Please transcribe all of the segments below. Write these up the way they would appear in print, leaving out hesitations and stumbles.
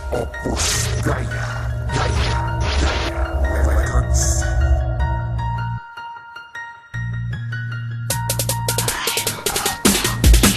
Opus Gaya, Gaya, Gaya Records.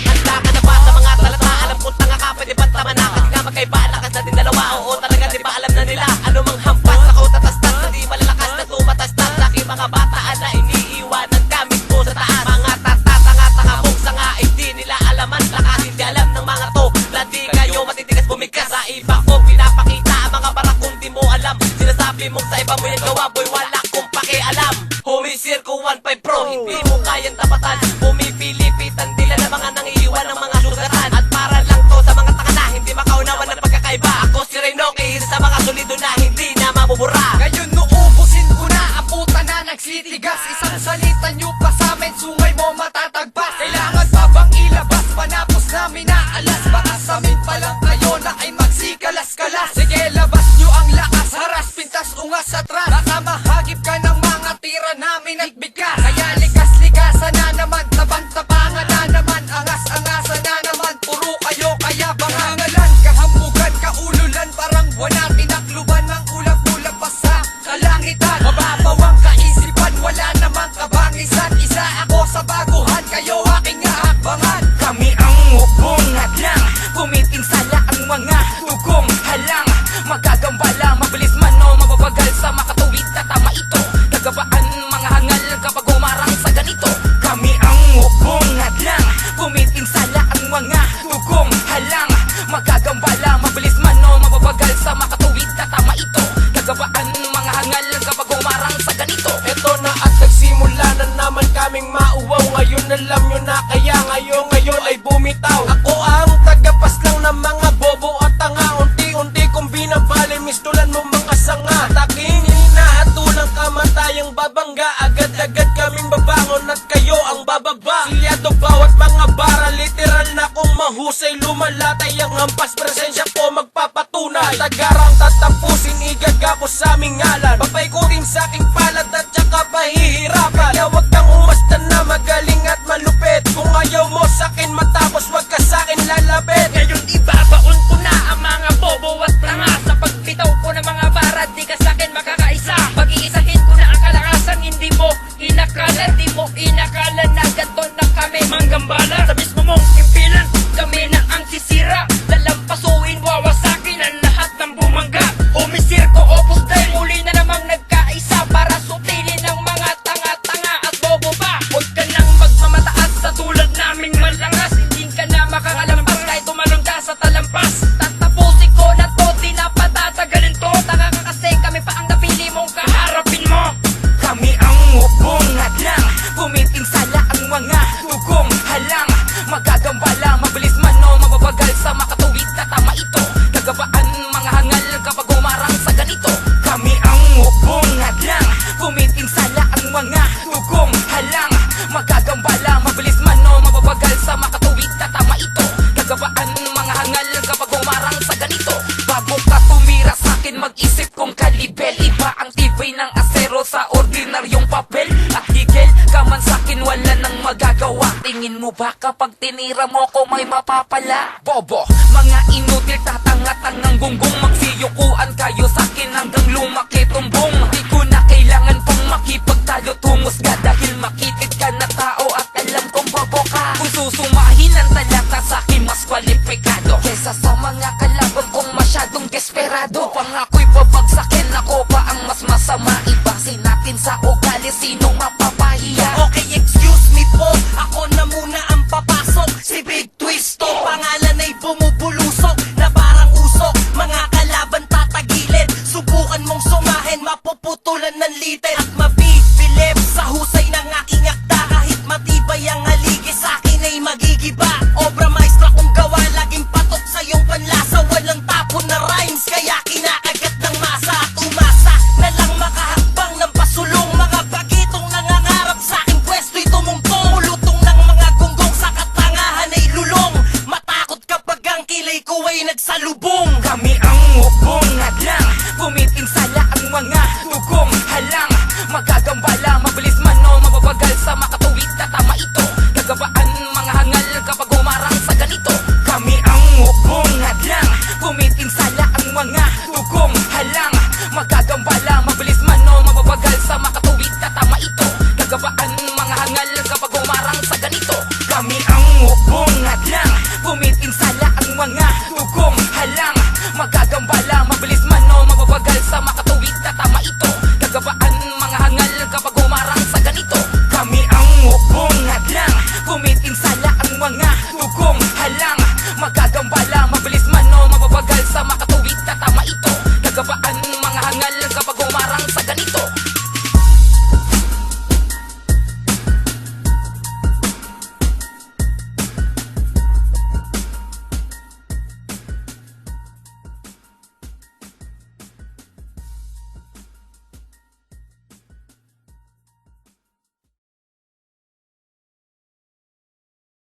Handa ka na ba sa mga talata? Alam kong tanga ka, pwede ba't tama na? Kasi nga magkaiba, lakas natin dalawa. Oo talaga, di ba alam na nila? Ano mang hampas, ako tatastas, hindi malalakas na tumatastas. Laki mga bataan na iniiwanan gamit mo sa taas. Mga tatatanga-tanga mong sanga, hindi nila alaman. Lakas, hindi alam ng mga to na di kayo matitigas bumigkas. Sa iba ko pinapakita ang mga barakong di mo alam. Sinasabi mong sa iba mo yan gawa, boy, wala kong pakialam. Humisirko 1.5 Pro, hindi mo kayang tapatan. Pumipilipitan dila na mga nangiiwan ng mga sugatan. At para lang to sa mga tanga na hindi makaunawan ng pagkakaiba. Ako si Reynoke, isa sa mga solido na hindi na mabubura. Ngayon nuubusin ko na ang puta na nagsitigas. Isang salita nyo pa sa amin, sungay mo matatagpas. Kailangan pa bang ilabas, panapos namin na alas. Baka sa amin pa lang kayo na ay magsikalas-kalas. Sige, labas nyo ang lakas, haras, pintas, ungas, atras. Baka mahagip ka ng mga tira namin at bigkas. Kaya likas-likasan na naman, tabang-tabangan na naman, angas-angasan na naman. Puro kayo kaya bangangalan, kahambugan, kaululan, parang wala tinakluban ng ulap-ulap pa sa kalangitan. Mababawang kaisipan, wala namang kabangisan. Isa ako sa baguhan, kayo aking hakbangan. Kami ang ubong hadlang, pumipinsala ang mga tugong halang. Magagambala, mabilis man o mababagal sa makatuwid na tama ito. Nagabaan mga hangal kapag umarang sa ganito. Kami ang ubong hadlang, pumipinsala ang mga tugong halang. Magagambala, mabilis man o mababagal sa makatuwid na tama ito. Nagabaan mga hangal kapag umarang sa ganito. Eto na at nagsimula na naman kaming mauwaw. Ngayon alam nyo na kaya ngayon ay bumitaw. Ako ang tagapas lang ng mga bobo at tanga. Unti-unti kong binabali, mistulan mo mga sanga. Taking hinahatulang kamatayang babangga. Agad-agad kaming babangon at kayo ang bababa. Silyado bawat mga bara, literal na kung mahusay. Lumalatay ang hampas, presensya ko magpapatunay. Tagarang tatapusin, igagapos sa aming ngalan. Papaikutin sa aking palad at saka pahihirapan. Kaya wag kang umasta na magaling at malupit. Kung ayaw mo sa'kin matapos, wag ka sa'kin lalapit. Ngayon ibabaon ko na ang mga bobo at tanga. Sa pagbitaw ko ng mga bara, di ka sa'kin makakaisa. Pag-iisahin ko na ang kalakasan, hindi mo inakala. Di mo inakala na ganto na kami manggambala. Sa mismo mong impilan, kami na ang sisira. Lalampasuin, wawasakin ang lahat ng bumangga. Umisir ko opus dahil muli na namang nagkaisa. Para sutilin ang mga tanga-tanga at bobo pa. Huwag ka nang magmamataas sa tulad naming malangas. Hindi ka na makakalampas kahit tumalong ka sa talampas. Tatapusin ko na to, di na patatagalin to. Tanga ka kasi kami pa ang napili mong kaharapin mo. Kami ang ubong hadlang, pumipinsala ang mga tugong halang. Magagambala, mabilis man o mababagal sa makatuwid na tama ito. Nagabaan mga hangal kapag umarang sa ganito. Kami ang ubong hadlang, pumipinsala ang mga tugong halang. Magagambala, mabilis man o mababagal sa makatuwid na tama ito. Nagabaan mga hangal kapag umarang sa ganito. Bago ka tumira sa'kin, mag-isip kong kalibel. Iba ang tibay ng asero sa ordinaryong papel. At higel ka man sa'kin, wala nang magagawa. Tingin mo ba kapag tinira mo ko may mapapala? Bobo, mga inutil, tatanga-tangang gunggong. Magsiyukuan kayo sa'kin hanggang lumaki tumbong. Di ko na kailangan pang makipagtalo, tumusga dahil makitid ka na tao at alam kong bobo ka. Kung susumahin ang talata sa'kin, mas kwalipikado kesa sa mga kalaban kong masyadong desperado. Pangako'y babagsakin, ako pa ang mas masama. Ibase natin sa ugali, sinong mapapahiya. Okay, excuse me po, ako na muna ang papasok. Si Big Twisto, pangalan ay bumubulusok na parang usok. Mga kalaban tatagilid, subukan mong sumahin, mapuputulan ng liter. At mabibilib sa husay ng aking akta. Kahit matibay ang haligi, sa'kin ay magigiba. Obra maestra kong gawa, laging patok sa iyong panlasa. Walang tapon na rhymes, kaya kinakagat ng masa. At umasa na lang makahakbang ng pasulong. Mga bagitong nangangarap sa'king pwesto'y tumungtong. Ulutong ng mga gunggong sa katangahan ay lulong. Matakot kapag ang kilay ko ay nagsalubong. Kami